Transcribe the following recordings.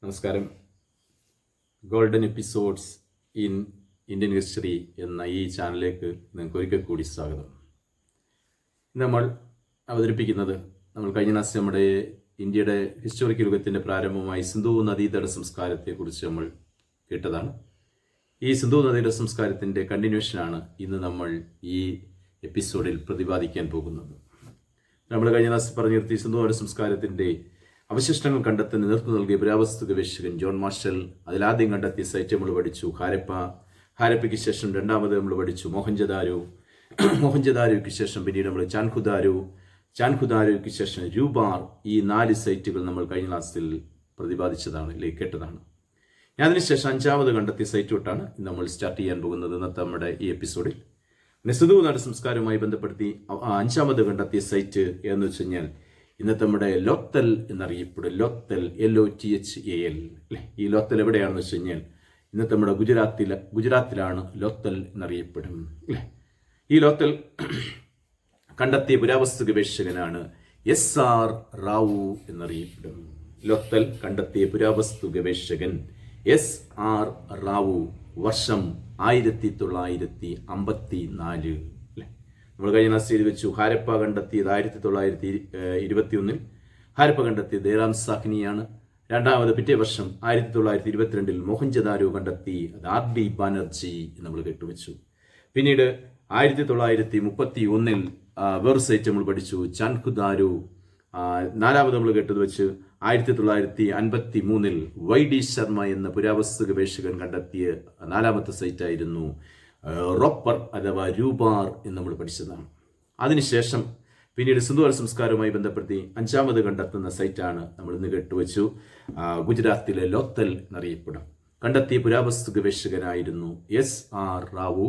നമസ്കാരം. Golden episodes in Indian history എന്ന ഈ ചാനലിലേക്ക് നിങ്ങൾക്ക് ഒരിക്കൽ കൂടി സ്വാഗതം. നമ്മൾ അവതരിപ്പിക്കുന്നത് കഴിഞ്ഞ ക്ലാസ്സിൽ നമ്മുടെ ഇന്ത്യയുടെ ഹിസ്റ്റോറിക്കൽ യുഗത്തിൻ്റെ പ്രാരംഭമായി സിന്ധു നദീതട സംസ്കാരത്തെക്കുറിച്ച് നമ്മൾ കേട്ടതാണ്. ഈ സിന്ധു നദീതട സംസ്കാരത്തിൻ്റെ കണ്ടിന്യൂഷനാണ് ഇന്ന് നമ്മൾ ഈ എപ്പിസോഡിൽ പ്രതിപാദിക്കാൻ പോകുന്നത്. നമ്മൾ കഴിഞ്ഞ ക്ലാസ്സിൽ പറഞ്ഞു നിർത്തി സിന്ധു നദീതട സംസ്കാരത്തിൻ്റെ അവശിഷ്ടങ്ങൾ കണ്ടെത്താൻ നേതൃത്വം നൽകിയ പുരാവസ്തു ഗവേഷകൻ ജോൺ മാർഷൽ. അതിലാദ്യം കണ്ടെത്തിയ സൈറ്റ് നമ്മൾ പഠിച്ചു ഹാരപ്പയ്ക്ക് ശേഷം രണ്ടാമത് നമ്മൾ പഠിച്ചു മൊഹൻജദാരോയ്ക്ക് ശേഷം പിന്നീട് നമ്മൾ ചാൻഖുദാരോയ്ക്ക് ശേഷം രൂപാർ. ഈ 4 സൈറ്റുകൾ നമ്മൾ കഴിഞ്ഞ ക്ലാസ്സിൽ പ്രതിപാദിച്ചതാണ്, കേട്ടതാണ്. അതിനുശേഷം 5ാമത് കണ്ടെത്തിയ സൈറ്റ് തൊട്ടാണ് നമ്മൾ സ്റ്റാർട്ട് ചെയ്യാൻ പോകുന്നത് ഇന്നത്തെ നമ്മുടെ ഈ എപ്പിസോഡിൽ. സിന്ധു നദീതട സംസ്കാരവുമായി ബന്ധപ്പെടുത്തി 5ാമത് കണ്ടെത്തിയ സൈറ്റ് എന്ന് വെച്ച് കഴിഞ്ഞാൽ ഇന്നത്തെ നമ്മുടെ ലോത്തൽ എന്നറിയപ്പെടും. ലോത്തൽ LOTHAL അല്ലേ. ഈ ലോത്തൽ എവിടെയാണെന്ന് വെച്ച് കഴിഞ്ഞാൽ ഇന്നത്തെ നമ്മുടെ ഗുജറാത്തിലാണ് ലോത്തൽ എന്നറിയപ്പെടും അല്ലേ. ഈ ലോത്തൽ കണ്ടെത്തിയ പുരാവസ്തു ഗവേഷകനാണ് SR റാവു എന്നറിയപ്പെടും. ലോത്തൽ കണ്ടെത്തിയ പുരാവസ്തു ഗവേഷകൻ SR റാവു. വർഷം 1954. നമ്മൾ കഴിഞ്ഞ ക്ലാസ് ചെയ്ത് വെച്ചു. ഹാരപ്പ കണ്ടെത്തിയത് 1921. ഹാരപ്പ കണ്ടെത്തിയത് ദേറാം സാഹ്നിയാണ്. രണ്ടാമത് പിറ്റേ വർഷം 1922 മൊഹൻജദാരോ കണ്ടെത്തി, അത് RD ബാനർജി നമ്മൾ കേട്ടുവെച്ചു. പിന്നീട് 1931 വേറെ സൈറ്റ് നമ്മൾ പഠിച്ചു, ചാൻഖുദാരോ. 4ാമത് നമ്മൾ കേട്ടത് വെച്ച് 1953 YD ശർമ്മ എന്ന പുരാവസ്തു ഗവേഷകൻ കണ്ടെത്തിയ 4ാമത്തെ സൈറ്റായിരുന്നു റോപ്പർ അഥവാ രൂപാർ എന്ന് നമ്മൾ പഠിച്ചതാണ്. അതിനുശേഷം പിന്നീട് സിന്ധു നദീതട സംസ്കാരവുമായി ബന്ധപ്പെടുത്തി 5ാമത് കണ്ടെത്തുന്ന സൈറ്റാണ് നമ്മൾ ഇന്ന് കേട്ടുവച്ചു, ഗുജറാത്തിലെ ലോത്തൽ എന്നറിയപ്പെടും. കണ്ടെത്തിയ പുരാവസ്തു ഗവേഷകനായിരുന്നു SR റാവു.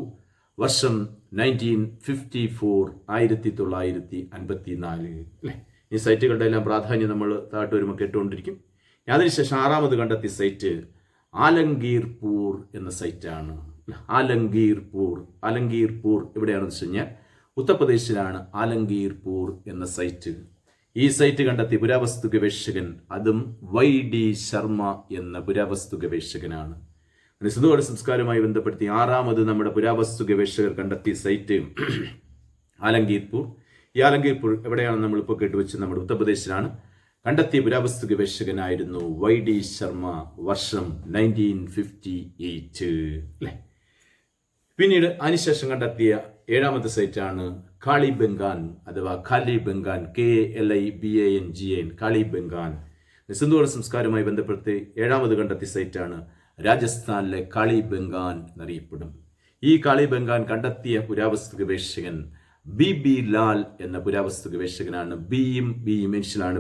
വർഷം 1954, 1954 അല്ലേ. ഈ സൈറ്റുകളുടെ എല്ലാം പ്രാധാന്യം നമ്മൾ താഴ്ത്തു വരുമ്പോൾ കേട്ടുകൊണ്ടിരിക്കും. അതിനുശേഷം 6ാമത് കണ്ടെത്തിയ സൈറ്റ് ആലംഗീർപൂർ എന്ന സൈറ്റാണ്. ആലംഗീർപൂർ എവിടെയാണെന്ന് വെച്ച് കഴിഞ്ഞാൽ ഉത്തർപ്രദേശിലാണ് ആലംഗീർപൂർ എന്ന സൈറ്റ്. ഈ സൈറ്റ് കണ്ടെത്തിയ പുരാവസ്തു ഗവേഷകൻ അതും YD ശർമ്മ എന്ന പുരാവസ്തു ഗവേഷകനാണ്. സിന്ധു നദീതട സംസ്കാരവുമായി ബന്ധപ്പെടുത്തി 6ാമത് നമ്മുടെ പുരാവസ്തു ഗവേഷകർ കണ്ടെത്തിയ സൈറ്റ് ആലംഗീർപൂർ. ഈ ആലംഗീർപൂർ എവിടെയാണെന്ന് നമ്മളിപ്പോൾ കേട്ടുവെച്ച് നമ്മുടെ ഉത്തർപ്രദേശിലാണ്. കണ്ടെത്തിയ പുരാവസ്തു ഗവേഷകനായിരുന്നു YD ശർമ്മ. വർഷം 1958 അല്ലേ. പിന്നീട് അതിനുശേഷം കണ്ടെത്തിയ 7ാമത്തെ സൈറ്റാണ് കാളിബംഗാൻ അഥവാ കാലിബംഗാൻ, KALIBANGAN, കാളിബംഗാൻ. സിന്ധു നദീതട സംസ്കാരവുമായി ബന്ധപ്പെടുത്തി 7ാമത് കണ്ടെത്തിയ സൈറ്റാണ് രാജസ്ഥാനിലെ കാളിബംഗാൻ എന്നറിയപ്പെടും. ഈ കാളിബംഗാൻ കണ്ടെത്തിയ പുരാവസ്തു ഗവേഷകൻ BB ലാൽ എന്ന പുരാവസ്തു ഗവേഷകനാണ്.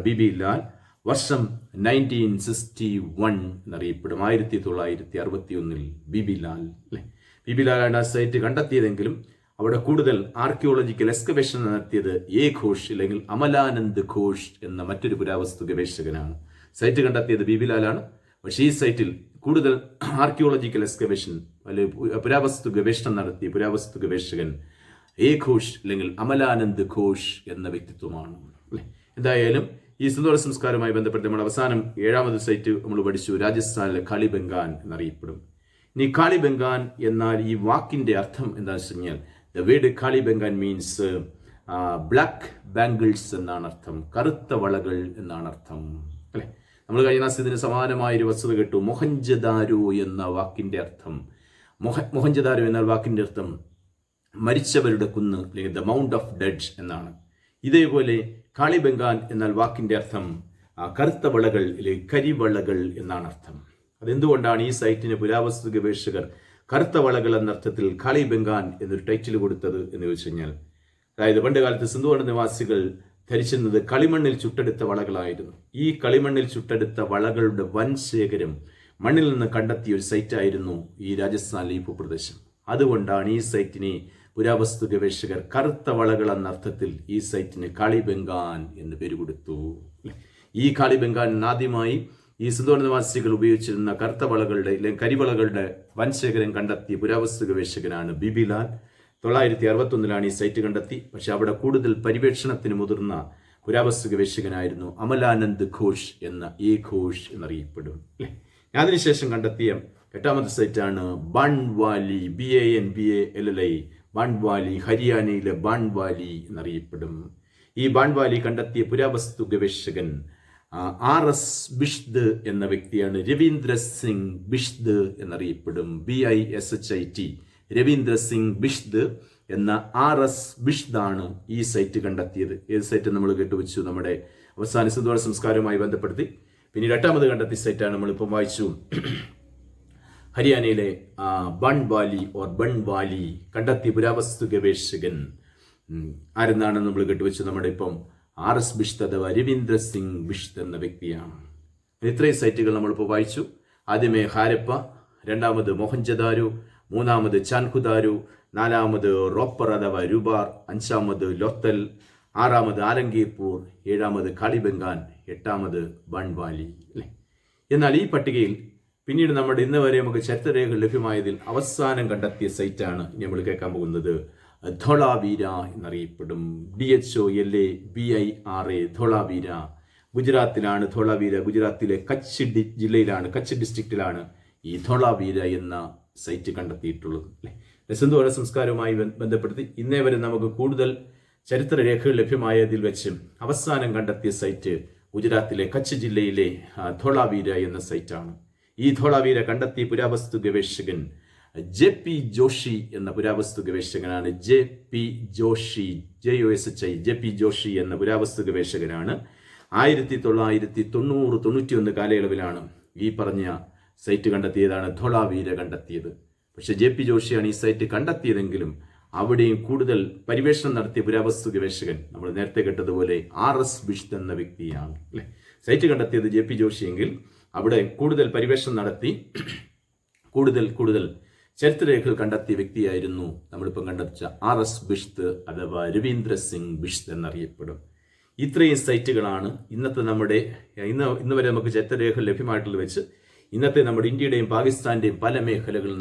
BB ലാൽ. വർഷം 1961 എന്നറിയപ്പെടും. 1961 BB ലാൽ അല്ലേ. BB ലാലാണ് ആ സൈറ്റ് കണ്ടെത്തിയതെങ്കിലും അവിടെ കൂടുതൽ ആർക്കിയോളജിക്കൽ എക്സ്കവേഷൻ നടത്തിയത് A ഘോഷ് അല്ലെങ്കിൽ അമലാനന്ദ് ഘോഷ് എന്ന മറ്റൊരു പുരാവസ്തു ഗവേഷകനാണ്. സൈറ്റ് കണ്ടെത്തിയത് BB ലാലാണ്. പക്ഷേ ഈ സൈറ്റിൽ കൂടുതൽ ആർക്കിയോളജിക്കൽ എക്സ്കവേഷൻ അല്ലെങ്കിൽ പുരാവസ്തു ഗവേഷണം നടത്തിയ പുരാവസ്തു ഗവേഷകൻ A ഘോഷ് അല്ലെങ്കിൽ അമലാനന്ദ് ഘോഷ് എന്ന വ്യക്തിത്വമാണ് അല്ലേ. എന്തായാലും ഈ സിന്ധു നദീതട സംസ്കാരവുമായി ബന്ധപ്പെട്ട് നമ്മൾ അവസാനം 7ാമത് സൈറ്റ് നമ്മൾ പഠിച്ചു, രാജസ്ഥാനിലെ കാളിബംഗാൻ എന്നറിയപ്പെടും. ഇനി കാളിബംഗാൻ എന്നാൽ ഈ വാക്കിന്റെ അർത്ഥം എന്താണെന്ന് വെച്ച് കഴിഞ്ഞാൽ the word Kalibangan means black bangles എന്നാണ് അർത്ഥം, കറുത്ത വളകൾ എന്നാണ് അർത്ഥം അല്ലെ. നമ്മൾ കഴിഞ്ഞ ക്ലാസ് ഇതിന് സമാനമായൊരു വസ്തുത കേട്ടു, മൊഹൻജദാരോ എന്ന വാക്കിന്റെ അർത്ഥം. മൊഹൻജദാരോ എന്നാൽ വാക്കിന്റെ അർത്ഥം മരിച്ചവരുടെ കുന്ന് അല്ലെങ്കിൽ ദ മൗണ്ട് ഓഫ് ഡെഡ് എന്നാണ്. ഇതേപോലെ കാളിബംഗാൻ എന്നാൽ വാക്കിന്റെ അർത്ഥം കറുത്ത വളകൾ അല്ലെങ്കിൽ കരിവളകൾ എന്നാണ് അർത്ഥം. അതെന്തുകൊണ്ടാണ് ഈ സൈറ്റിന് പുരാവസ്തു ഗവേഷകർ കറുത്ത വളകൾ എന്നർത്ഥത്തിൽ കാളിബംഗാൻ എന്നൊരു ടൈറ്റിൽ കൊടുത്തത് എന്ന് ചോദിച്ചു കഴിഞ്ഞാൽ, അതായത് പണ്ട് കാലത്ത് സിന്ധു നദീതട നിവാസികൾ ധരിച്ചിരുന്നത് കളിമണ്ണിൽ ചുട്ടെടുത്ത വളകളായിരുന്നു. ഈ കളിമണ്ണിൽ ചുട്ടെടുത്ത വളകളുടെ വൻ ശേഖരം മണ്ണിൽ നിന്ന് കണ്ടെത്തിയ ഒരു സൈറ്റായിരുന്നു ഈ രാജസ്ഥാനിലെ ഈ ഭൂപ്രദേശം. അതുകൊണ്ടാണ് ഈ സൈറ്റിനെ പുരാവസ്തു ഗവേഷകർ കറുത്ത വളകൾ എന്നർത്ഥത്തിൽ ഈ സൈറ്റിന് കാളിബംഗാൻ എന്ന് പേര് കൊടുത്തു. ഈ കാളിബംഗാൻ ആദ്യമായി ഈ സിന്ധു നദീതട നിവാസികൾ ഉപയോഗിച്ചിരുന്ന കറുത്ത വളകളുടെ അല്ലെങ്കിൽ കരിവളകളുടെ വൻശേഖരം കണ്ടെത്തിയ പുരാവസ്തു ഗവേഷകനാണ് BB ലാൽ. 1961 ഈ സൈറ്റ് കണ്ടെത്തി. പക്ഷെ അവിടെ കൂടുതൽ പര്യവേക്ഷണത്തിന് മുതിർന്ന പുരാവസ്തു ഗവേഷകനായിരുന്നു അമലാനന്ദ് ഘോഷ് എ ഘോഷ് എന്നറിയപ്പെടും അല്ലേ. അതിനുശേഷം കണ്ടെത്തിയ 8ാമത്തെ സൈറ്റാണ് ബാൺവാലി, BANBALLI, ബാൺവാലി, ഹരിയാനയിലെ ബാൺവാലി എന്നറിയപ്പെടും. ഈ ബാൺവാലി കണ്ടെത്തിയ പുരാവസ്തു ഗവേഷകൻ RS ബിഷ്ത് എന്ന വ്യക്തിയാണ്. രവീന്ദ്ര സിംഗ് ബിഷ്ത് എന്നറിയപ്പെടും. BISHIT, രവീന്ദ്ര സിംഗ് ബിഷ്ത് എന്ന RS ബിഷ്താണ് ഈ സൈറ്റ് കണ്ടെത്തിയത്. ഏത് സൈറ്റ് നമ്മൾ കേട്ടുവെച്ചു? നമ്മുടെ അവസാന സിന്ധുവാര സംസ്കാരവുമായി ബന്ധപ്പെടുത്തി. പിന്നീട് 8ാമത് കണ്ടെത്തിയ സൈറ്റാണ് നമ്മളിപ്പം വായിച്ചു, ഹരിയാനയിലെ ബൺവാലി കണ്ടെത്തിയ പുരാവസ്തു ഗവേഷകൻ ആരെന്നാണ് നമ്മൾ കേട്ടുവെച്ചു? നമ്മുടെ ഇപ്പം RS ബിഷ്ത് അഥവാ രവീന്ദ്ര സിംഗ് ബിഷ്ത് എന്ന വ്യക്തിയാണ്. ഇത്രയും സൈറ്റുകൾ നമ്മളിപ്പോൾ വായിച്ചു. ആദ്യമേ ഹാരപ്പ, 2ാമത് മൊഹൻജദാരോ, 3ാമത് ചാൻകുദാരോ, 4ാമത് റോപ്പർ അഥവാ രൂബാർ, 5ാമത് ലോത്തൽ, 6ാമത് ആലങ്കീർപൂർ, 7ാമത് കാളിബംഗാൻ, 8ാമത് ബാൺവാലി അല്ലേ. എന്നാൽ ഈ പട്ടികയിൽ പിന്നീട് നമ്മുടെ ഇന്ന് വരെ നമുക്ക് ചരിത്രരേഖകൾ ലഭ്യമായതിൽ അവസാനം കണ്ടെത്തിയ സൈറ്റാണ് ഇനി നമ്മൾ കേൾക്കാൻ പോകുന്നത്. ധോളാവീര എന്നറിയപ്പെടും. DHOLAVIRA, ധോളാവീര. ഗുജറാത്തിലാണ് ധോളാവീര. ഗുജറാത്തിലെ കച്ച് ജില്ലയിലാണ്, കച്ച് ഡിസ്ട്രിക്റ്റിലാണ് ഈ ധോളാവീര എന്ന സൈറ്റ് കണ്ടെത്തിയിട്ടുള്ളത് അല്ലേ. സിന്ധുവാര സംസ്കാരവുമായി ബന്ധപ്പെടുത്തി ഇന്നേ വരെ നമുക്ക് കൂടുതൽ ചരിത്രരേഖകൾ ലഭ്യമായതിൽ വെച്ച് അവസാനം കണ്ടെത്തിയ സൈറ്റ് ഗുജറാത്തിലെ കച്ച് ജില്ലയിലെ ധോളാവീര എന്ന സൈറ്റാണ്. ഈ ധോളാവീര കണ്ടെത്തിയ പുരാവസ്തു ഗവേഷകൻ JP ജോഷി എന്ന പുരാവസ്തു ഗവേഷകനാണ്. JP ജോഷി, JP ജോഷി എന്ന പുരാവസ്തു ഗവേഷകനാണ്. 1990-91 കാലയളവിലാണ് ഈ പറഞ്ഞ സൈറ്റ് കണ്ടെത്തിയതാണ് ധോളാവീര കണ്ടെത്തിയത്. പക്ഷെ JP ജോഷിയാണ് ഈ സൈറ്റ് കണ്ടെത്തിയതെങ്കിലും അവിടെയും കൂടുതൽ പരിവേഷണം നടത്തിയ പുരാവസ്തു ഗവേഷകൻ നമ്മൾ നേരത്തെ കേട്ടതുപോലെ RS ബിഷ്ത് എന്ന വ്യക്തിയാണ് അല്ലെ. സൈറ്റ് കണ്ടെത്തിയത് JP ജോഷിയെങ്കിൽ അവിടെ കൂടുതൽ പരിവേഷണം നടത്തി കൂടുതൽ ചരിത്രരേഖകൾ കണ്ടെത്തിയ വ്യക്തിയായിരുന്നു നമ്മളിപ്പം കണ്ടെത്തിച്ച RS ബിഷ്ത് അഥവാ രവീന്ദ്ര സിംഗ് ബിഷ്ത് എന്നറിയപ്പെടും. ഇത്രയും സൈറ്റുകളാണ് ഇന്ന് വരെ നമുക്ക് ചരിത്രരേഖകൾ ലഭ്യമായിട്ടുള്ളത് വെച്ച് ഇന്നത്തെ നമ്മുടെ ഇന്ത്യയുടെയും പാകിസ്ഥാന്റെയും പല മേഖലകളിൽ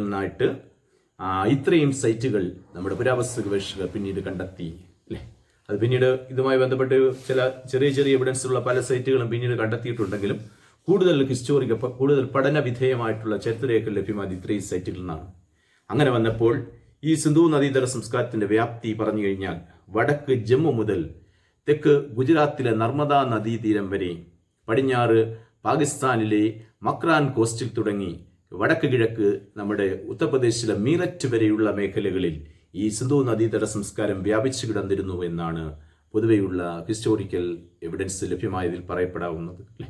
നിന്നായിട്ട് ഇത്രയും സൈറ്റുകൾ നമ്മുടെ പുരാവസ്തു ഗവേഷകർ പിന്നീട് കണ്ടെത്തി അല്ലേ. അത് പിന്നീട് ഇതുമായി ബന്ധപ്പെട്ട് ചില ചെറിയ എവിഡൻസ് ഉള്ള പല സൈറ്റുകളും പിന്നീട് കണ്ടെത്തിയിട്ടുണ്ടെങ്കിലും കൂടുതൽ പഠന വിധേയമായിട്ടുള്ള ചരിത്രരേഖകൾ ലഭ്യമായത് ഇത്രയും സൈറ്റുകളിൽ നിന്നാണ്. അങ്ങനെ വന്നപ്പോൾ ഈ സിന്ധു നദീതട സംസ്കാരത്തിന്റെ വ്യാപ്തി പറഞ്ഞു കഴിഞ്ഞാൽ വടക്ക് ജമ്മു മുതൽ തെക്ക് ഗുജറാത്തിലെ നർമ്മദ നദീതീരം വരെ, പടിഞ്ഞാറ് പാകിസ്ഥാനിലെ മക്രാൻ കോസ്റ്റിൽ തുടങ്ങി വടക്ക് കിഴക്ക് നമ്മുടെ ഉത്തർപ്രദേശിലെ മീററ്റ് വരെയുള്ള മേഖലകളിൽ ഈ സിന്ധു നദീതട സംസ്കാരം വ്യാപിച്ചു കിടന്നിരുന്നു എന്നാണ് പൊതുവെയുള്ള ഹിസ്റ്റോറിക്കൽ എവിഡൻസ് ലഭ്യമായതിൽ പറയപ്പെടാവുന്നത് അല്ലേ.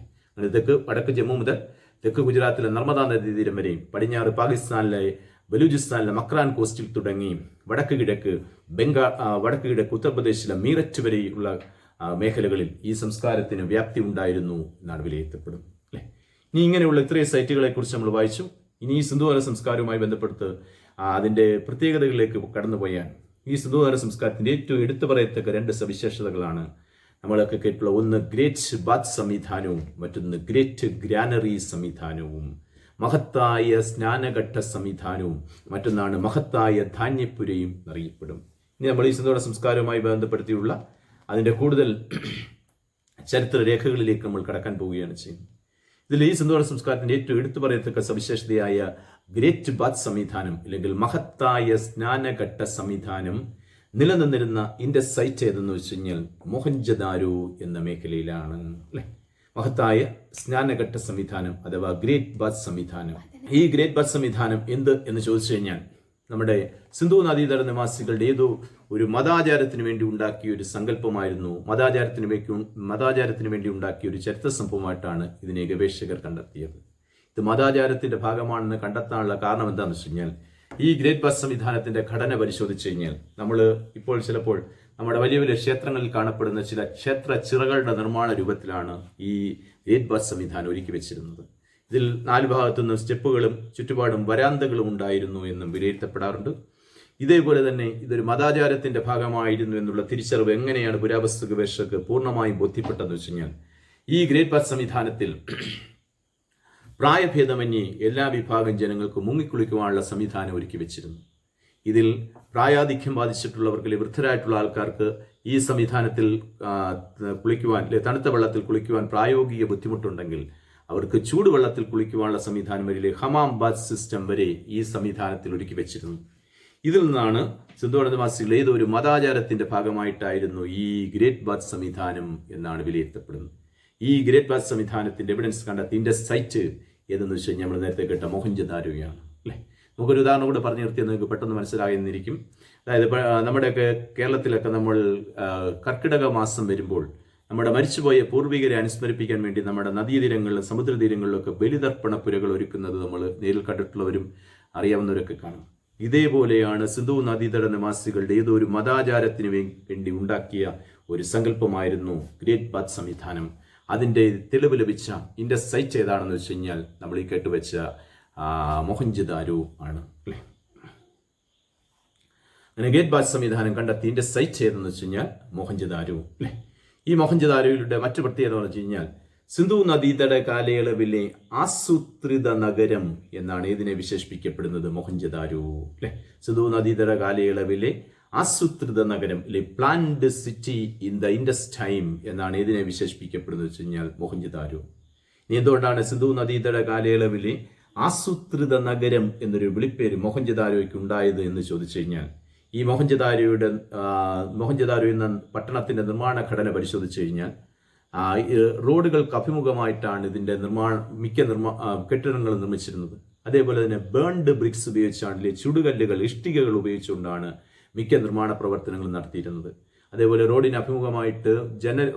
വടക്ക് ജമ്മു മുതൽ തെക്ക് ഗുജറാത്തിലെ നർമ്മദ നദീതീരം വരെയും, പടിഞ്ഞാറ് പാകിസ്ഥാനിലെ ബലൂചിസ്ഥാനിലെ മക്രാൻ കോസ്റ്റിൽ തുടങ്ങി വടക്ക് കിഴക്ക് ഉത്തർപ്രദേശിലെ മീററ്റ് വരെയുള്ള മേഖലകളിൽ ഈ സംസ്കാരത്തിന് വ്യാപ്തി ഉണ്ടായിരുന്നു എന്നാണ് വിലയിരുത്തപ്പെടുന്നത് അല്ലേ. ഇനി ഇങ്ങനെയുള്ള ഇത്രയും സൈറ്റുകളെ കുറിച്ച് നമ്മൾ വായിച്ചു. ഇനി ഈ സിന്ധുവാര സംസ്കാരവുമായി ബന്ധപ്പെട്ട് അതിന്റെ പ്രത്യേകതകളിലേക്ക് കടന്നുപോയാൽ ഈ സിന്ധുവാര സംസ്കാരത്തിന്റെ ഏറ്റവും എടുത്തു പറയത്തക്ക 2 സവിശേഷതകളാണ് നമ്മളൊക്കെ കേട്ടുള്ള. ഒന്ന് ഗ്രേറ്റ് ബാത്ത് സംവിധാനവും മറ്റൊന്ന് ഗ്രേറ്റ് ഗ്രാനറി സംവിധാനവും. മഹത്തായ സ്നാനഘട്ട സംവിധാനവും മറ്റൊന്നാണ് മഹത്തായ ധാന്യപ്പുരയും എന്നറിയപ്പെടും. ഇനി നമ്മൾ ഈ സിന്ധുവാര സംസ്കാരവുമായി ബന്ധപ്പെടുത്തിയുള്ള അതിന്റെ കൂടുതൽ ചരിത്രരേഖകളിലേക്ക് നമ്മൾ കടക്കാൻ പോവുകയാണ് ചെയ്യുന്നത്. ഇതിൽ ഈ സിന്ധുവാര സംസ്കാരത്തിന്റെ ഏറ്റവും എടുത്തു പറയത്തക്ക സവിശേഷതയായ ഗ്രേറ്റ് ബാത്ത് സംവിധാനം അല്ലെങ്കിൽ മഹത്തായ സ്നാനഘട്ട സംവിധാനം നിലനിന്നിരുന്ന ഇൻഡസ് സൈറ്റ് ഏതെന്ന് വെച്ച് കഴിഞ്ഞാൽ മൊഹൻജദാരോ എന്ന മേഖലയിലാണ് അല്ലെ. മഹത്തായ സ്നാനഘട്ട സംവിധാനം അഥവാ ഗ്രേറ്റ് ബാത്ത് സംവിധാനം. ഈ ഗ്രേറ്റ് ബാത്ത് സംവിധാനം എന്ത് എന്ന് ചോദിച്ചു കഴിഞ്ഞാൽ നമ്മുടെ സിന്ധു നദീതട നിവാസികളുടെ ഏതോ ഒരു മതാചാരത്തിന് വേണ്ടി ഉണ്ടാക്കിയ ഒരു സങ്കല്പമായിരുന്നു. മതാചാരത്തിന് വേണ്ടി ഉണ്ടാക്കിയ ഒരു ചരിത്ര സംഭവമായിട്ടാണ് ഇതിനെ ഗവേഷകർ കണ്ടെത്തിയത്. ഇത് മതാചാരത്തിന്റെ ഭാഗമാണെന്ന് കണ്ടെത്താനുള്ള കാരണം എന്താണെന്ന് വെച്ച് കഴിഞ്ഞാൽ ഈ ഗ്രേറ്റ് ബാത്ത് സംവിധാനത്തിന്റെ ഘടന പരിശോധിച്ചു കഴിഞ്ഞാൽ നമ്മൾ ചിലപ്പോൾ നമ്മുടെ വലിയ വലിയ ക്ഷേത്രങ്ങളിൽ കാണപ്പെടുന്ന ചില ക്ഷേത്ര ചിറകളുടെ നിർമ്മാണ രൂപത്തിലാണ് ഈ ഗ്രേറ്റ് ബാത്ത് സംവിധാനം ഒരുക്കി വെച്ചിരുന്നത്. ഇതിൽ 4 ഭാഗത്തുനിന്നും സ്റ്റെപ്പുകളും ചുറ്റുപാടും വരാന്തകളും ഉണ്ടായിരുന്നു എന്നും വിലയിരുത്തപ്പെടാറുണ്ട്. ഇതേപോലെ തന്നെ ഇതൊരു മതാചാരത്തിന്റെ ഭാഗമായിരുന്നു എന്നുള്ള തിരിച്ചറിവ് എങ്ങനെയാണ് പുരാവസ്തു ഗവേഷകർക്ക് പൂർണ്ണമായും ബോധ്യപ്പെട്ടതെന്ന് വെച്ച് കഴിഞ്ഞാൽ ഈ ഗ്രേറ്റ് ബാത്ത് സംവിധാനത്തിൽ പ്രായഭേദമന്യേ എല്ലാ വിഭാഗം ജനങ്ങൾക്കും മുങ്ങിക്കുളിക്കുവാനുള്ള സംവിധാനം ഒരുക്കി വെച്ചിരുന്നു. ഇതിൽ പ്രായാധിക്യം ബാധിച്ചിട്ടുള്ളവർക്ക്, വൃദ്ധരായിട്ടുള്ള ആൾക്കാർക്ക് ഈ സംവിധാനത്തിൽ കുളിക്കുവാൻ, തണുത്ത വെള്ളത്തിൽ കുളിക്കുവാൻ പ്രായോഗിക ബുദ്ധിമുട്ടുണ്ടെങ്കിൽ അവർക്ക് ചൂടുവെള്ളത്തിൽ കുളിക്കുവാനുള്ള സംവിധാനം വരെ, ഹമാം ബാത്ത് സിസ്റ്റം വരെ ഈ സംവിധാനത്തിൽ ഒരുക്കി വെച്ചിരുന്നു. ഇതിൽ നിന്നാണ് സിന്ധുവാസികൾ ഏതൊരു മതാചാരത്തിന്റെ ഭാഗമായിട്ടായിരുന്നു ഈ ഗ്രേറ്റ് ബാത്ത് സംവിധാനം എന്നാണ് വിലയിരുത്തപ്പെടുന്നത്. ഈ ഗ്രേറ്റ് ബാത്ത് സംവിധാനത്തിന്റെ എവിഡൻസ് കണ്ടെത്തി ഇതിന്റെ സൈറ്റ് ഏതെന്ന് വെച്ച് കഴിഞ്ഞാൽ നമ്മൾ നേരത്തെ കേട്ട മൊഹൻജദാരോയാണ് അല്ലേ. നമുക്കൊരു ഉദാഹരണം കൂടെ പറഞ്ഞു നിർത്തിയാൽ നിങ്ങൾക്ക് പെട്ടെന്ന് മനസ്സിലാകുന്നിരിക്കും. അതായത് നമ്മുടെയൊക്കെ കേരളത്തിലൊക്കെ നമ്മൾ കർക്കിടക മാസം വരുമ്പോൾ നമ്മുടെ മരിച്ചുപോയ പൂർവികരെ അനുസ്മരിപ്പിക്കാൻ വേണ്ടി നമ്മുടെ നദീതീരങ്ങളിലും സമുദ്രതീരങ്ങളിലൊക്കെ ബലിതർപ്പണ പുരകൾ ഒരുക്കുന്നത് നമ്മൾ നേരിൽ കണ്ടിട്ടുള്ളവരും അറിയാവുന്നവരൊക്കെ കാണും. ഇതേപോലെയാണ് സിന്ധു നദീതട നിവാസികളുടെ ഏതോ ഒരു മതാചാരത്തിന് വേണ്ടി ഉണ്ടാക്കിയ ഒരു സങ്കല്പമായിരുന്നു ഗ്രേറ്റ് ബാത്ത് സംവിധാനം. അതിൻ്റെ തെളിവ് ലഭിച്ച ഇതിൻ്റെ സൈറ്റ് ഏതാണെന്ന് വെച്ച് കഴിഞ്ഞാൽ നമ്മൾ ഈ കേട്ടുവെച്ച മൊഹൻജദാരോ ആണ് അല്ലേ. അങ്ങനെ ഗ്രേറ്റ് ബാത്ത് സംവിധാനം കണ്ടെത്തി ഇതിൻ്റെ സൈറ്റ് ഏതെന്ന് വെച്ച് കഴിഞ്ഞാൽ മൊഹൻജദാരോ അല്ലേ. ഈ മൊഹൻജദാരോയുടെ മറ്റു പ്രത്യേകത എന്ന് വെച്ച് കഴിഞ്ഞാൽ സിന്ധു നദീതട കാലയളവിലെ ആസൂത്രിത നഗരം എന്നാണ് ഇതിനെ വിശേഷിപ്പിക്കപ്പെടുന്നത്, മൊഹൻജദാരോ അല്ലെ. സിന്ധു നദീതട കാലയളവിലെ ആസൂത്രിത നഗരം അല്ലെ, planned city in the Indus time എന്നാണ് ഇതിനെ വിശേഷിപ്പിക്കപ്പെടുന്നത് വെച്ച് കഴിഞ്ഞാൽ മൊഹൻജദാരോ. ഇനി എന്തുകൊണ്ടാണ് സിന്ധു നദീതട കാലയളവിലെ ആസൂത്രിത നഗരം എന്നൊരു വിളിപ്പേര് മൊഹൻജദാരോയ്ക്ക് ഉണ്ടായത് എന്ന് ചോദിച്ചു കഴിഞ്ഞാൽ, ഈ മൊഹൻജദാരോ എന്ന പട്ടണത്തിന്റെ നിർമ്മാണ ഘടന പരിശോധിച്ചു കഴിഞ്ഞാൽ റോഡുകൾക്ക് അഭിമുഖമായിട്ടാണ് ഇതിന്റെ മിക്ക കെട്ടിടങ്ങൾ നിർമ്മിച്ചിരുന്നത്. അതേപോലെ തന്നെ ബേൺഡ് ബ്രിക്സ് ഉപയോഗിച്ചാണ്, ചുടുകല്ലുകൾ, ഇഷ്ടികകൾ ഉപയോഗിച്ചുകൊണ്ടാണ് മിക്ക നിർമ്മാണ പ്രവർത്തനങ്ങളും നടത്തിയിരുന്നത്. അതേപോലെ റോഡിന് അഭിമുഖമായിട്ട്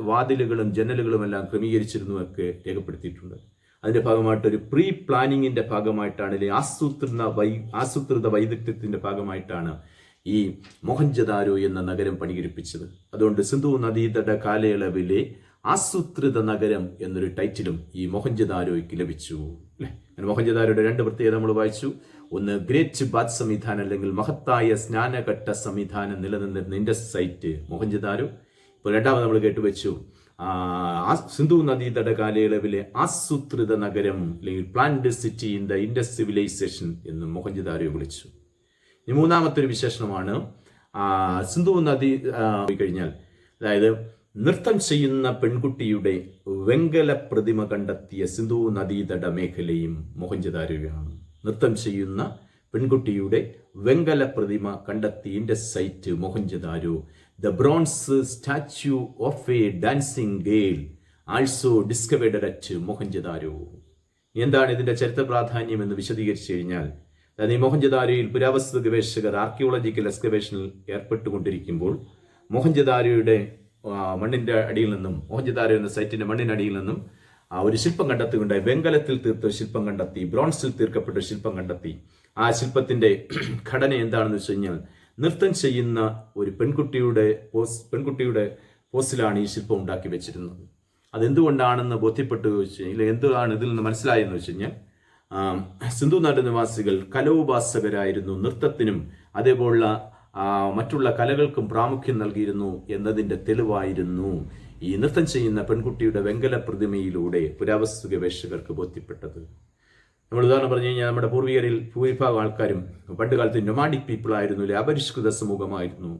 വാതിലുകളും ജനലുകളും എല്ലാം ക്രമീകരിച്ചിരുന്നുവൊക്കെ രേഖപ്പെടുത്തിയിട്ടുണ്ട്. അതിന്റെ ഭാഗമായിട്ട് ഒരു പ്രീ പ്ലാനിങ്ങിന്റെ ഭാഗമായിട്ടാണ്, ആസൂത്രിത വൈദഗ്ധ്യത്തിന്റെ ഭാഗമായിട്ടാണ് ഈ മൊഹൻജദാരോ എന്ന നഗരം പണികഴിപ്പിച്ചത്. അതുകൊണ്ട് സിന്ധു നദീതട കാലയളവിലെ ആസൂത്രിത നഗരം എന്നൊരു ടൈറ്റിലും ഈ മൊഹൻജദാരോയ്ക്ക് ലഭിച്ചു അല്ലെ. മൊഹൻജദാരോയുടെ രണ്ട് പ്രത്യേകത നമ്മൾ വായിച്ചു. ഒന്ന്, ഗ്രേറ്റ് ബാത്ത് സംവിധാനം അല്ലെങ്കിൽ മഹത്തായ സ്നാനഘട്ട സംവിധാനം നിലനിന്നിരുന്ന ഇൻഡസ് സൈറ്റ് മൊഹൻജദാരോ. ഇപ്പോൾ രണ്ടാമത് നമ്മൾ കേട്ടുവെച്ചു സിന്ധു നദീതട കാലയളവിലെ ആസൂത്രിത നഗരം അല്ലെങ്കിൽ planned city in the Indus civilisation എന്ന് മൊഹൻജദാരോയെ വിളിച്ചു. ഇനി മൂന്നാമത്തെ ഒരു വിശേഷണമാണ് സിന്ധു നദി കഴിഞ്ഞാൽ, അതായത് നൃത്തം ചെയ്യുന്ന പെൺകുട്ടിയുടെ വെങ്കല പ്രതിമ കണ്ടെത്തിയ സിന്ധു നദീതട മേഖലയും മൊഹൻജദാരോയാണ്. നൃത്തം ചെയ്യുന്ന പെൺകുട്ടിയുടെ വെങ്കല പ്രതിമ കണ്ടെത്തിയ Indus site Mohenjodaro. The bronze statue of a dancing girl also discovered at Mohenjodaro. എന്താണ് ഇതിന്റെ ചരിത്ര പ്രാധാന്യം എന്ന് വിശദീകരിച്ചു കഴിഞ്ഞാൽ, അതായത് ഈ മൊഹൻജദാരോയിൽ പുരാവസ്തു ഗവേഷകർ ആർക്കിയോളജിക്കൽ എക്സ്കവേഷനിൽ ഏർപ്പെട്ടുകൊണ്ടിരിക്കുമ്പോൾ മൊഹൻജദാരോയുടെ മണ്ണിന്റെ അടിയിൽ നിന്നും, മൊഹൻജദാരോ എന്ന സൈറ്റിന്റെ മണ്ണിനടിയിൽ നിന്നും ഒരു ശില്പം കണ്ടെത്തുകയുണ്ടായി. വെങ്കലത്തിൽ തീർത്ത ശില്പം കണ്ടെത്തി, ബ്രോൺസിൽ തീർക്കപ്പെട്ട ശില്പം കണ്ടെത്തി. ആ ശില്പത്തിന്റെ ഘടന എന്താണെന്ന് വെച്ച് കഴിഞ്ഞാൽ, നൃത്തം ചെയ്യുന്ന ഒരു പെൺകുട്ടിയുടെ പോസിലാണ് ഈ ശില്പം ഉണ്ടാക്കി വെച്ചിരുന്നത്. അതെന്തുകൊണ്ടാണെന്ന് ബോധ്യപ്പെട്ടു വെച്ച് കഴിഞ്ഞാൽ, എന്താണ് ഇതിൽ നിന്ന് മനസ്സിലായെന്ന് വെച്ച് കഴിഞ്ഞാൽ, സിന്ധു നാട് നിവാസികൾ കലോപാസകരായിരുന്നു, നൃത്തത്തിനും അതേപോലുള്ള മറ്റുള്ള കലകൾക്കും പ്രാമുഖ്യം നൽകിയിരുന്നു എന്നതിന്റെ തെളിവായിരുന്നു ഈ നൃത്തം ചെയ്യുന്ന പെൺകുട്ടിയുടെ വെങ്കല പ്രതിമയിലൂടെ പുരാവസ്തു ഗവേഷകർക്ക് ബോധ്യപ്പെട്ടത്. നമ്മൾ ഉദാഹരണം പറഞ്ഞു കഴിഞ്ഞാൽ, നമ്മുടെ പൂർവികരിൽ ഭൂരിഭാഗം ആൾക്കാരും പണ്ട് കാലത്ത് നൊമാഡിക് പീപ്പിൾ ആയിരുന്നു, അപരിഷ്കൃത സമൂഹമായിരുന്നു.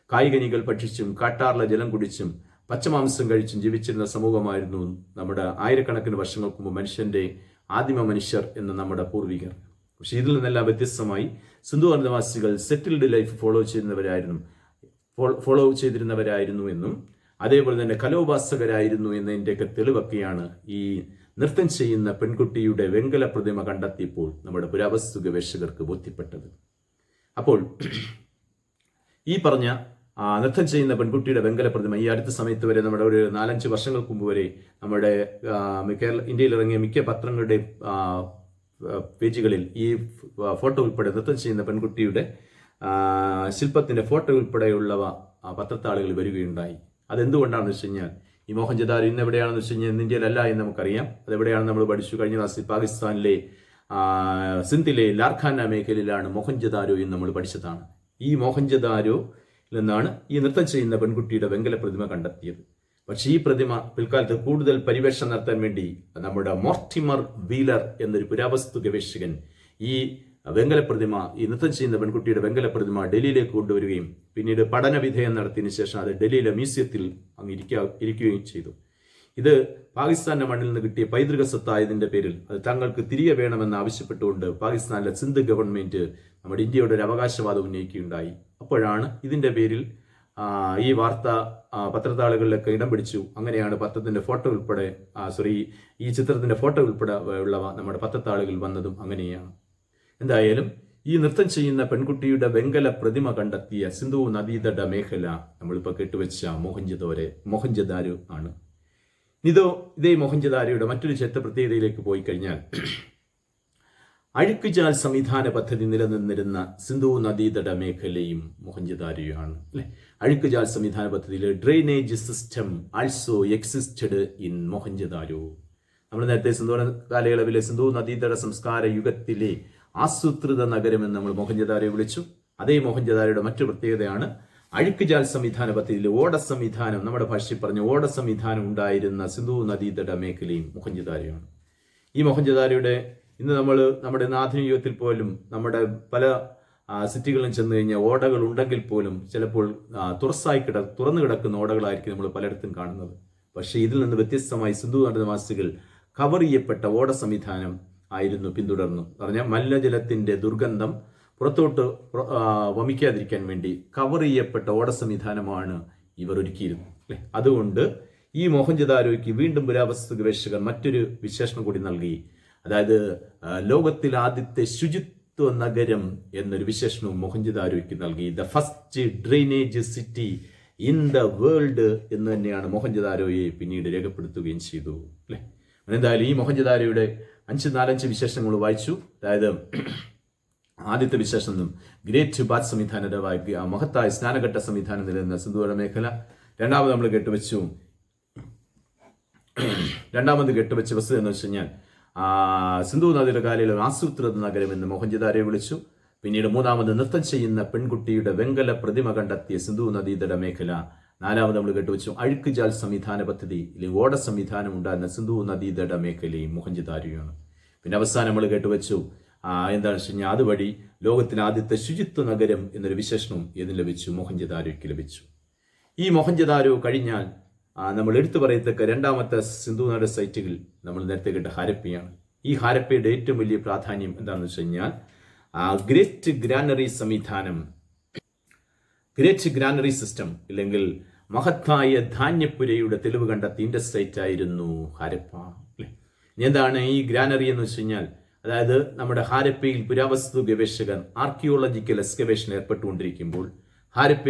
കായികനികൾ ഭക്ഷിച്ചും കാട്ടാറിലെ ജലം കുടിച്ചും പച്ചമാംസം കഴിച്ചും ജീവിച്ചിരുന്ന സമൂഹമായിരുന്നു നമ്മുടെ ആയിരക്കണക്കിന് വർഷങ്ങൾക്ക് മുമ്പ് മനുഷ്യന്റെ ആദിമ മനുഷ്യർ എന്ന നമ്മുടെ പൂർവികർ. പക്ഷെ ഇതിൽ നിന്നെല്ലാം വ്യത്യസ്തമായി സിന്ധു നിവാസികൾ സെറ്റിൽഡ് ലൈഫ് ഫോളോ ചെയ്തിരുന്നവരായിരുന്നു എന്നും അതേപോലെ തന്നെ കലോപാസകരായിരുന്നു എന്നതിൻ്റെയൊക്കെ തെളിവൊക്കെയാണ് ഈ നൃത്തം ചെയ്യുന്ന പെൺകുട്ടിയുടെ വെങ്കല പ്രതിമ കണ്ടെത്തിയപ്പോൾ നമ്മുടെ പുരാവസ്തു ഗവേഷകർക്ക് ബോധ്യപ്പെട്ടത്. അപ്പോൾ ഈ പറഞ്ഞ നൃത്തം ചെയ്യുന്ന പെൺകുട്ടിയുടെ വെങ്കല പ്രതിമ ഈ അടുത്ത സമയത്ത് വരെ, നമ്മുടെ ഒരു 4-5 വർഷങ്ങൾക്ക് മുമ്പ് വരെ നമ്മുടെ ഇന്ത്യയിൽ ഇറങ്ങിയ മിക്ക പത്രങ്ങളുടെ പേജുകളിൽ ഈ ഫോട്ടോ ഉൾപ്പെടെ, നൃത്തം ചെയ്യുന്ന പെൺകുട്ടിയുടെ ശില്പത്തിന്റെ ഫോട്ടോ ഉൾപ്പെടെയുള്ളവ പത്രത്താളുകൾ വരികയുണ്ടായി. അതെന്തുകൊണ്ടാണെന്ന് വെച്ച് കഴിഞ്ഞാൽ, ഈ മൊഹൻജദാരോ ഇന്ന് എവിടെയാണെന്ന് വെച്ച് കഴിഞ്ഞാൽ ഇന്ത്യയിലല്ല എന്ന് നമുക്കറിയാം. അതെവിടെയാണെന്ന് നമ്മൾ പഠിച്ചു. കഴിഞ്ഞ ക്ലാസ്സിൽ പാകിസ്ഥാനിലെ സിന്ധിലെ ലാർഖാന മേഖലയിലാണ് മൊഹൻജദാരോ എന്ന് നമ്മൾ പഠിച്ചതാണ്. ഈ മൊഹൻജദാരോ നിന്നാണ് ഈ നൃത്തം ചെയ്യുന്ന പെൺകുട്ടിയുടെ വെങ്കല പ്രതിമ കണ്ടെത്തിയത്. പക്ഷേ ഈ പ്രതിമ പിൽക്കാലത്ത് കൂടുതൽ പരിവേഷണം നടത്താൻ വേണ്ടി നമ്മുടെ മോർട്ടിമർ വീലർ എന്നൊരു പുരാവസ്തു ഗവേഷകൻ ഈ വെങ്കല പ്രതിമ, ഈ നൃത്തം ചെയ്യുന്ന പെൺകുട്ടിയുടെ വെങ്കല പ്രതിമ ഡൽഹിയിലേക്ക് കൊണ്ടുവരികയും പിന്നീട് പഠനവിധേയം നടത്തിയതിനു ശേഷം അത് ഡൽഹിയിലെ മ്യൂസിയത്തിൽ അങ്ങ് ഇരിക്കുകയും ചെയ്തു. ഇത് പാകിസ്ഥാന്റെ മണ്ണിൽ നിന്ന് കിട്ടിയ പൈതൃക സ്വത്തായതിന്റെ പേരിൽ അത് തങ്ങൾക്ക് തിരികെ വേണമെന്ന് ആവശ്യപ്പെട്ടുകൊണ്ട് പാകിസ്ഥാനിലെ സിന്ധ് ഗവൺമെന്റ് നമ്മുടെ ഇന്ത്യയുടെ ഒരു അവകാശവാദം ഉന്നയിക്കുകയുണ്ടായി. അപ്പോഴാണ് ഇതിന്റെ പേരിൽ ഈ വാർത്ത പത്രത്താളുകളിലൊക്കെ ഇടം പിടിച്ചു. അങ്ങനെയാണ് പത്രത്തിന്റെ ഫോട്ടോ ഉൾപ്പെടെ ഈ ചിത്രത്തിന്റെ ഫോട്ടോ ഉൾപ്പെടെ ഉള്ളവ നമ്മുടെ പത്രത്താളുകളിൽ വന്നതും അങ്ങനെയാണ്. എന്തായാലും ഈ നൃത്തം ചെയ്യുന്ന പെൺകുട്ടിയുടെ വെങ്കല പ്രതിമ കണ്ടെത്തിയ സിന്ധു നദീതട മേഖല നമ്മളിപ്പോൾ കെട്ടുവെച്ച മൊഹൻജദാരോ ആണ്. ഇതേ മൊഹൻജദാരോയുടെ മറ്റൊരു ചരിത്ര പ്രത്യേകതയിലേക്ക് പോയി കഴിഞ്ഞാൽ, അഴുക്കുചാൽ സംവിധാന പദ്ധതി നിലനിന്നിരുന്ന സിന്ധു നദീതട മേഖലയും മൊഹൻജദാരോയാണ് അല്ലെ. അഴുക്കുചാൽ സംവിധാന പദ്ധതിയിലെ drainage system also existed in Mohenjodaro. നമ്മൾ നേരത്തെ സിന്ധു കാലയളവിലെ സിന്ധു നദീതട സംസ്കാര യുഗത്തിലെ ആസൂത്രിത നഗരം എന്ന് നമ്മൾ മൊഹൻജദാരോയെ വിളിച്ചു. അതേ മൊഹൻജദാരോയുടെ മറ്റു പ്രത്യേകതയാണ് അഴുക്കുചാൽ സംവിധാന പദ്ധതിയിൽ ഓട സംവിധാനം, നമ്മുടെ ഭാഷയിൽ പറഞ്ഞ ഓട സംവിധാനം ഉണ്ടായിരുന്ന സിന്ധു നദീതട മേഖലയും മൊഹൻജദാരോയാണ്. ഈ മൊഹൻജദാരോയുടെ ഇന്ന് നമ്മുടെ ആധുനിക യുഗത്തിൽ പോലും നമ്മുടെ പല സിറ്റികളിലും ചെന്ന് കഴിഞ്ഞാൽ ഓടകൾ ഉണ്ടെങ്കിൽ പോലും ചിലപ്പോൾ തുറന്നു കിടക്കുന്ന ഓടകളായിരിക്കും നമ്മൾ പലയിടത്തും കാണുന്നത്. പക്ഷേ ഇതിൽ നിന്ന് വ്യത്യസ്തമായി സിന്ധു നദീവാസികൾ കവർ ചെയ്യപ്പെട്ട ഓട സംവിധാനം ആയിരുന്നു പിന്തുടർന്നു. പറഞ്ഞാൽ മലിനജലത്തിന്റെ ദുർഗന്ധം പുറത്തോട്ട് വമിക്കാതിരിക്കാൻ വേണ്ടി കവർ ചെയ്യപ്പെട്ട ഓട സംവിധാനമാണ് ഇവർ ഒരുക്കിയിരുന്നത് അല്ലെ. അതുകൊണ്ട് ഈ മൊഹൻജദാരോയ്ക്ക് വീണ്ടും പുരാവസ്തു ഗവേഷകർ മറ്റൊരു വിശേഷണം കൂടി നൽകി. അതായത് ലോകത്തിൽ ആദ്യത്തെ ശുചിത്വ നഗരം എന്നൊരു വിശേഷണവും മൊഹൻജദാരോയ്ക്ക് നൽകി. The first drainage city in the world എന്ന് തന്നെയാണ് മൊഹൻജദാരോയെ പിന്നീട് രേഖപ്പെടുത്തുകയും ചെയ്തു അല്ലെ. എന്തായാലും ഈ മൊഹൻജദാരോയുടെ 4-5 വിശേഷങ്ങൾ വായിച്ചു. അതായത് ആദ്യത്തെ വിശേഷം ഗ്രേറ്റ് ബാത്ത് സംവിധാനമായ മഹത്തായ സ്നാനഘട്ട സംവിധാനം നിലനിന്ന സിന്ധുവട മേഖല. രണ്ടാമത് കെട്ടുവെച്ച വസ്തുത എന്ന് വെച്ച് കഴിഞ്ഞാൽ സിന്ധു നദിയുടെ കാലയിലെ ആസൂത്രിത നഗരം എന്ന് മൊഹൻജദാരോയെ വിളിച്ചു. പിന്നീട് മൂന്നാമത് നൃത്തം ചെയ്യുന്ന പെൺകുട്ടിയുടെ വെങ്കല പ്രതിമ കണ്ടെത്തിയ സിന്ധു നദീതട മേഖല. നാലാമത് നമ്മൾ കേട്ടുവെച്ചു അഴുക്കുചാൽ സംവിധാന പദ്ധതി അല്ലെങ്കിൽ ഓട സംവിധാനം ഉണ്ടായിരുന്ന സിന്ധു നദീതട മേഖലയും മൊഹൻജദാരോയാണ്. പിന്നെ അവസാനം നമ്മൾ കേട്ടുവെച്ചു എന്താണെന്ന് വെച്ച് കഴിഞ്ഞാൽ അതുവഴി ലോകത്തിലെ ആദ്യത്തെ ശുചിത്വ നഗരം എന്നൊരു വിശേഷണവും ഇതിന് ലഭിച്ചു, മൊഹൻജദാരോയ്ക്ക് ലഭിച്ചു. ഈ മൊഹൻജദാരോ കഴിഞ്ഞാൽ നമ്മൾ എടുത്തു പറയത്തക്ക രണ്ടാമത്തെ സിന്ധു നദ സൈറ്റുകൾ നമ്മൾ നേരത്തെ കേട്ട ഹാരപ്പയാണ്. ഈ ഹാരപ്പയുടെ ഏറ്റവും വലിയ പ്രാധാന്യം എന്താണെന്ന് വെച്ച് കഴിഞ്ഞാൽ ഗ്രേറ്റ് ഗ്രാനറി സിസ്റ്റം അല്ലെങ്കിൽ മഹത്തായ ധാന്യപ്പുരയുടെ തെളിവ് കണ്ടെത്തിയ ഇൻഡസ്ട്രൈറ്റ് ആയിരുന്നു ഹാരപ്പ അല്ലെ. എന്താണ് ഈ ഗ്രാനറി എന്ന് വെച്ച് കഴിഞ്ഞാൽ, അതായത് നമ്മുടെ ഹാരപ്പയിൽ പുരാവസ്തു ഗവേഷകർ ആർക്കിയോളജിക്കൽ എക്സ്കവേഷൻ ഏർപ്പെട്ടുകൊണ്ടിരിക്കുമ്പോൾ ഹാരപ്പ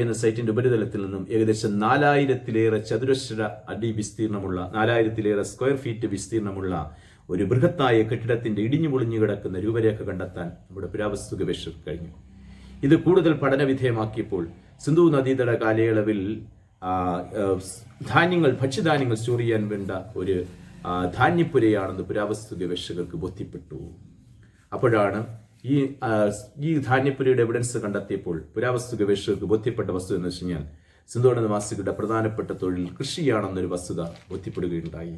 എന്ന സൈറ്റിന്റെ ഉപരിതലത്തിൽ നിന്നും ഏകദേശം 4000-ലേറെ ചതുരശ്ര അടി വിസ്തീർണമുള്ള 4000-ലേറെ സ്ക്വയർ ഫീറ്റ് വിസ്തീർണമുള്ള ഒരു ബൃഹത്തായ കെട്ടിടത്തിന്റെ ഇടിഞ്ഞു പൊളിഞ്ഞു കിടക്കുന്ന രൂപരേഖ കണ്ടെത്താൻ നമ്മുടെ പുരാവസ്തു ഗവേഷകർക്ക് കഴിഞ്ഞു. ഇത് കൂടുതൽ പഠനവിധേയമാക്കിയപ്പോൾ സിന്ധു നദീതട കാലയളവിൽ ഭക്ഷ്യധാന്യങ്ങൾ സ്റ്റോർ ചെയ്യാൻ വേണ്ട ഒരു ധാന്യപ്പുരയാണെന്ന് പുരാവസ്തു ഗവേഷകർക്ക് ബോധ്യപ്പെട്ടു. അപ്പോഴാണ് ഈ ധാന്യപ്പുരയുടെ എവിഡൻസ് കണ്ടെത്തിയപ്പോൾ പുരാവസ്തു ഗവേഷകർക്ക് ബോധ്യപ്പെട്ട വസ്തുത എന്ന് വെച്ച് കഴിഞ്ഞാൽ സിന്ധു നിവാസികളുടെ പ്രധാനപ്പെട്ട തൊഴിൽ കൃഷിയാണെന്നൊരു വസ്തുത ബോധ്യപ്പെടുകയുണ്ടായി.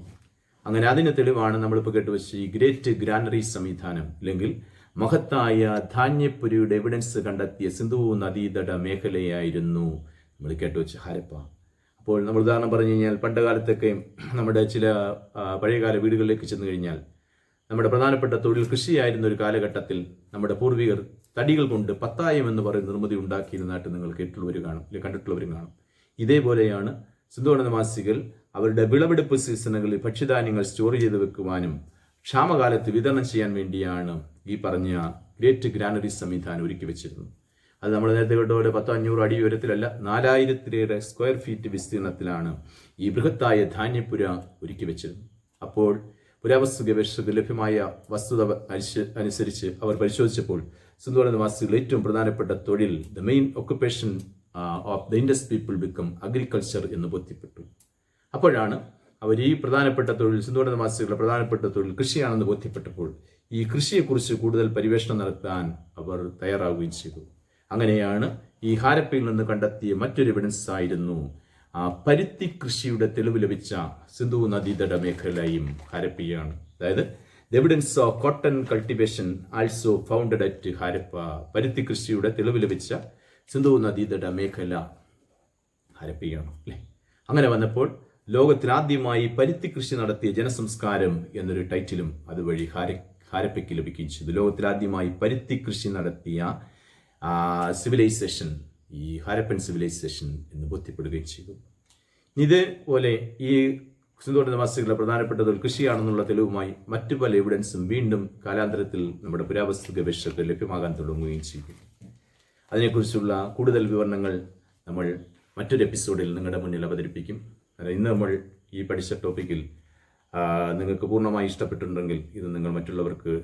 അങ്ങനെ അതിന് തെളിവാണ് നമ്മളിപ്പോൾ കേട്ടുവെച്ച് ഈ ഗ്രേറ്റ് ഗ്രാനറി സംവിധാനം അല്ലെങ്കിൽ മഹത്തായ ധാന്യപ്പുരയുടെ എവിഡൻസ് കണ്ടെത്തിയ സിന്ധു നദീതട മേഖലയായിരുന്നു നമ്മൾ കേട്ടുവെച്ച് ഹാരപ്പ. അപ്പോൾ നമ്മൾ ഉദാഹരണം പറഞ്ഞു കഴിഞ്ഞാൽ പണ്ട് കാലത്തൊക്കെ നമ്മുടെ ചില പഴയകാല വീടുകളിലേക്ക് ചെന്ന് കഴിഞ്ഞാൽ നമ്മുടെ പ്രധാനപ്പെട്ട തൊഴിൽ കൃഷിയായിരുന്ന ഒരു കാലഘട്ടത്തിൽ നമ്മുടെ പൂർവികർ തടികൾ കൊണ്ട് പത്തായം എന്ന് പറയുന്ന നിർമ്മിതി ഉണ്ടാക്കിയിരുന്നതായിട്ട് നിങ്ങൾ കേട്ടുള്ളവരും കാണും അല്ലെങ്കിൽ കണ്ടിട്ടുള്ളവരും കാണും. ഇതേപോലെയാണ് സിന്ധു നിവാസികൾ അവരുടെ വിളവെടുപ്പ് സീസണുകളിൽ ഭക്ഷ്യധാന്യങ്ങൾ സ്റ്റോർ ചെയ്ത് വെക്കുവാനും ക്ഷാമകാലത്ത് വിതരണം ചെയ്യാൻ വേണ്ടിയാണ് ഈ പറഞ്ഞ ഗ്രേറ്റ് ഗ്രാനറി സംവിധാനം ഒരുക്കി വെച്ചിരുന്നത്. അത് നമ്മൾ നേരത്തെ കേട്ട 100-500 അടി ഉയരത്തിലല്ല, 4000-ലേറെ സ്ക്വയർ ഫീറ്റ് വിസ്തീർണത്തിലാണ് ഈ ബൃഹത്തായ ധാന്യപ്പുര ഒരുക്കി വെച്ചിരുന്നത്. അപ്പോൾ പുരാവസ്തു ഗവേഷകർക്ക് ലഭ്യമായ വസ്തുത അനുസരിച്ച് അവർ പരിശോധിച്ചപ്പോൾ സിന്ധു നിവാസികൾ ഏറ്റവും പ്രധാനപ്പെട്ട തൊഴിൽ the main occupation of the Indus people become agriculture എന്ന് ബോധ്യപ്പെട്ടു. അപ്പോഴാണ് അവർ ഈ പ്രധാനപ്പെട്ട തൊഴിൽ സിന്ധു നിവാസികളുടെ പ്രധാനപ്പെട്ട തൊഴിൽ കൃഷിയാണെന്ന് ബോധ്യപ്പെട്ടപ്പോൾ ഈ കൃഷിയെക്കുറിച്ച് കൂടുതൽ പരിവേഷണം നടത്താൻ അവർ തയ്യാറാവുകയും ചെയ്തു. അങ്ങനെയാണ് ഈ ഹാരപ്പയിൽ നിന്ന് കണ്ടെത്തിയ മറ്റൊരു എവിഡൻസ് ആയിരുന്നു പരുത്തി കൃഷിയുടെ തെളിവ് ലഭിച്ച സിന്ധു നദീതട മേഖലയും ഹാരപ്പയാണ്. അതായത് the evidence of cotton cultivation also founded at Harappa. പരുത്തി കൃഷിയുടെ തെളിവ് ലഭിച്ച സിന്ധു നദീതട മേഖല ഹാരപ്പയാണ് അല്ലേ. അങ്ങനെ വന്നപ്പോൾ ലോകത്തിലാദ്യമായി പരുത്തി കൃഷി നടത്തിയ ജനസംസ്കാരം എന്നൊരു ടൈറ്റിലും അതുവഴി ഹാരപ്പയ്ക്ക് ലഭിക്കുകയും ചെയ്തു. ലോകത്തിലാദ്യമായി പരുത്തി കൃഷി നടത്തിയ സിവിലൈസേഷൻ ഈ ഹാരപ്പൻ സിവിലൈസേഷൻ എന്ന് ബോധ്യപ്പെടുകയും ചെയ്തു. ഇതേപോലെ ഈ സിന്ധു നിവാസികളുടെ പ്രധാനപ്പെട്ട കൃഷിയാണെന്നുള്ള തെളിവുമായി മറ്റു പല എവിഡൻസും വീണ്ടും കാലാന്തരത്തിൽ നമ്മുടെ പുരാവസ്തു ഗവേഷകർക്ക് ലഭ്യമാകാൻ തുടങ്ങുകയും ചെയ്തു. അതിനെക്കുറിച്ചുള്ള കൂടുതൽ വിവരണങ്ങൾ നമ്മൾ മറ്റൊരു എപ്പിസോഡിൽ നിങ്ങളുടെ മുന്നിൽ അവതരിപ്പിക്കും. ഇന്ന് നമ്മൾ ഈ പഠിച്ച ടോപ്പിക്കിൽ നിങ്ങൾക്ക് പൂർണ്ണമായി ഇഷ്ടപ്പെട്ടിട്ടുണ്ടെങ്കിൽ ഇത് നിങ്ങൾ മറ്റുള്ളവർക്ക്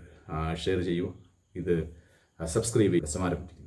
ഷെയർ ചെയ്യൂ. ഇത് സബ്സ്ക്രൈബ് ചെയ്യുക. സമാരംഭിക്കുന്നു.